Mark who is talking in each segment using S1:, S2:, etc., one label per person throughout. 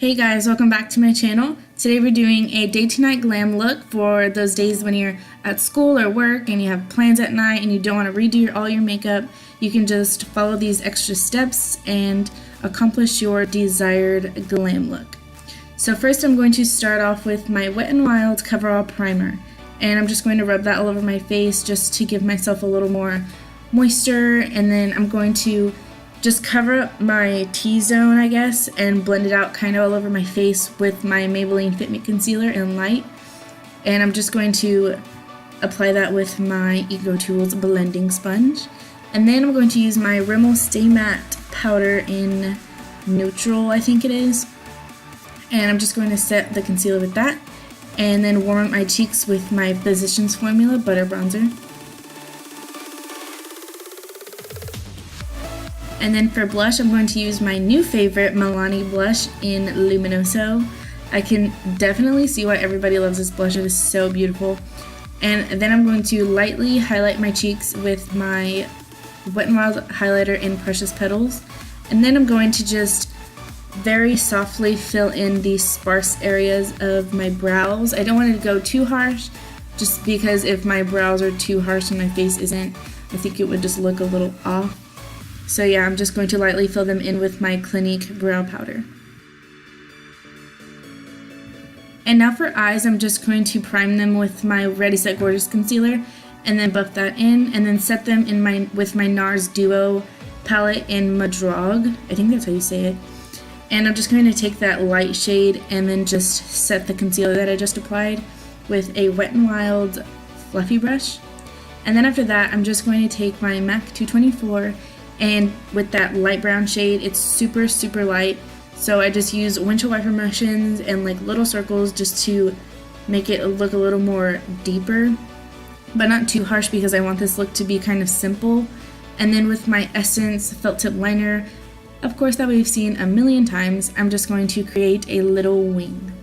S1: Hey guys, welcome back to my channel. Today we're doing a day to night glam look for those days when you're at school or work and you have plans at night and you don't want to redo all your makeup. You can just follow these extra steps and accomplish your desired glam look. So first I'm going to start off with my Wet n Wild Coverall Primer, and I'm just going to rub that all over my face just to give myself a little more moisture, and then I'm going to just cover up my T-zone, I guess, and blend it out kind of all over my face with my Maybelline Fit Me Concealer in Light. And I'm just going to apply that with my Ego Tools blending sponge. And then I'm going to use my Rimmel Stay Matte powder in Neutral, I think it is. And I'm just going to set the concealer with that, and then warm up my cheeks with my Physicians Formula Butter Bronzer. And then for blush, I'm going to use my new favorite Milani blush in Luminoso. I can definitely see why everybody loves this blush. It is so beautiful. And then I'm going to lightly highlight my cheeks with my Wet n Wild highlighter in Precious Petals. And then I'm going to just very softly fill in the sparse areas of my brows. I don't want it to go too harsh, just because if my brows are too harsh and my face isn't, I think it would just look a little off. So yeah, I'm just going to lightly fill them in with my Clinique brow powder. And now for eyes, I'm just going to prime them with my Ready Set Gorgeous concealer, and then buff that in, and then set them in with my NARS Duo palette in Madrog. I think that's how you say it. And I'm just going to take that light shade and then just set the concealer that I just applied with a Wet n Wild fluffy brush. And then after that, I'm just going to take my MAC 224, and with that light brown shade, it's super light, so I just use windshield wiper motions and like little circles just to make it look a little more deeper, but not too harsh because I want this look to be kind of simple. And then with my Essence felt tip liner, of course that we've seen a million times, I'm just going to create a little wing.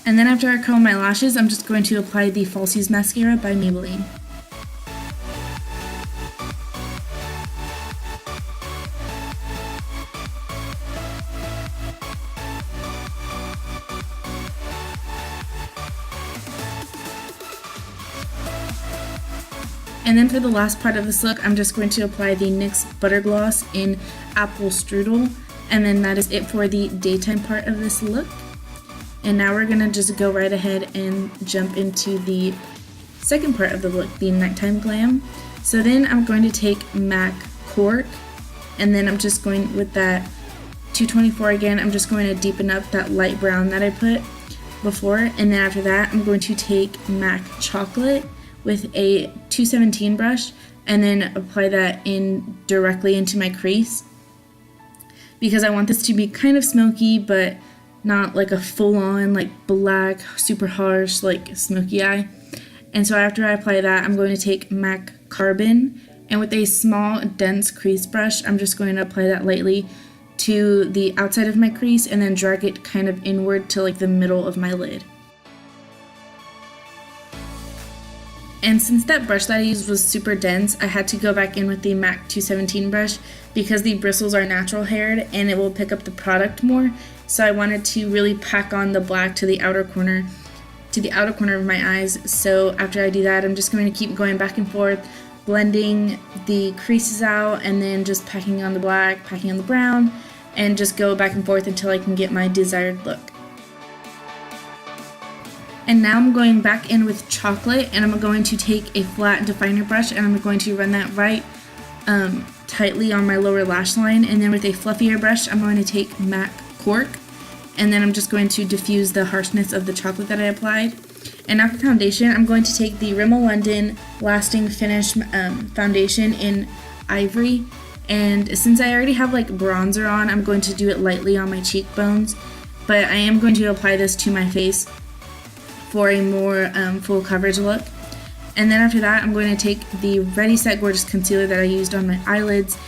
S1: And then after I curl my lashes, I'm just going to apply the Falsies Mascara by Maybelline. And then for the last part of this look, I'm just going to apply the NYX Butter Gloss in Apple Strudel, and then that is it for the daytime part of this look. And now we're gonna just go right ahead and jump into the second part of the look, the nighttime glam. So then I'm going to take MAC Cork, and then I'm just going with that 224 again. I'm just going to deepen up that light brown that I put before, and then after that I'm going to take MAC Chocolate with a 217 brush and then apply that in directly into my crease, because I want this to be kind of smoky but not like a full-on like black, super harsh like smoky eye. And so after I apply that, I'm going to take MAC Carbon, and with a small dense crease brush, I'm just going to apply that lightly to the outside of my crease and then drag it kind of inward to like the middle of my lid. And since that brush that I used was super dense, I had to go back in with the MAC 217 brush because the bristles are natural haired and it will pick up the product more. So I wanted to really pack on the black to the outer corner of my eyes. So after I do that, I'm just going to keep going back and forth, blending the creases out and then just packing on the black, packing on the brown, and just go back and forth until I can get my desired look. And now I'm going back in with Chocolate, and I'm going to take a flat definer brush and I'm going to run that right tightly on my lower lash line, and then with a fluffier brush I'm going to take MAC Cork, and then I'm just going to diffuse the harshness of the chocolate that I applied. And now for foundation, I'm going to take the Rimmel London Lasting Finish foundation in Ivory, and since I already have like bronzer on, I'm going to do it lightly on my cheekbones, but I am going to apply this to my face for a more full coverage look. And then after that, I'm going to take the Ready Set Gorgeous concealer that I used on my eyelids,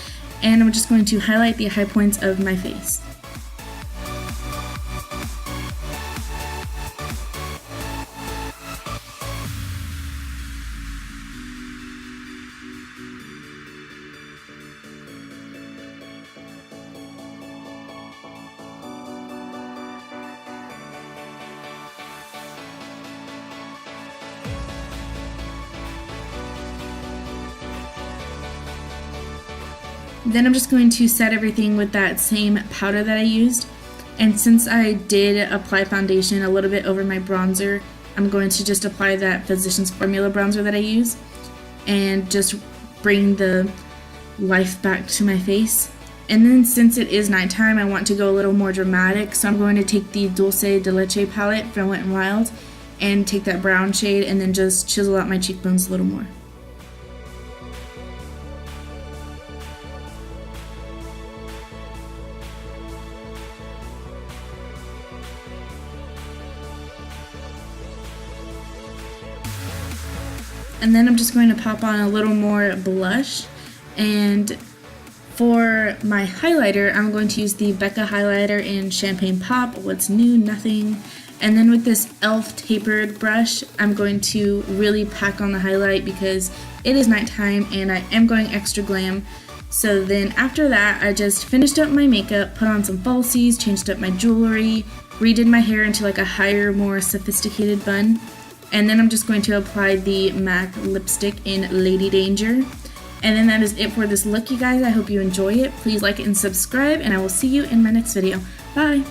S1: and I'm just going to highlight the high points of my face. Then I'm just going to set everything with that same powder that I used. And since I did apply foundation a little bit over my bronzer, I'm going to just apply that Physicians Formula bronzer that I use and just bring the life back to my face. And then since it is nighttime, I want to go a little more dramatic, so I'm going to take the Dulce de Leche palette from Wet n Wild and take that brown shade and then just chisel out my cheekbones a little more. And then I'm just going to pop on a little more blush, and for my highlighter I'm going to use the Becca highlighter in Champagne Pop, What's New, Nothing. And then with this e.l.f. tapered brush, I'm going to really pack on the highlight because it is nighttime and I am going extra glam. So then after that, I just finished up my makeup, put on some falsies, changed up my jewelry, redid my hair into like a higher, more sophisticated bun. And then I'm just going to apply the MAC lipstick in Lady Danger. And then that is it for this look, you guys. I hope you enjoy it. Please like it and subscribe, and I will see you in my next video. Bye!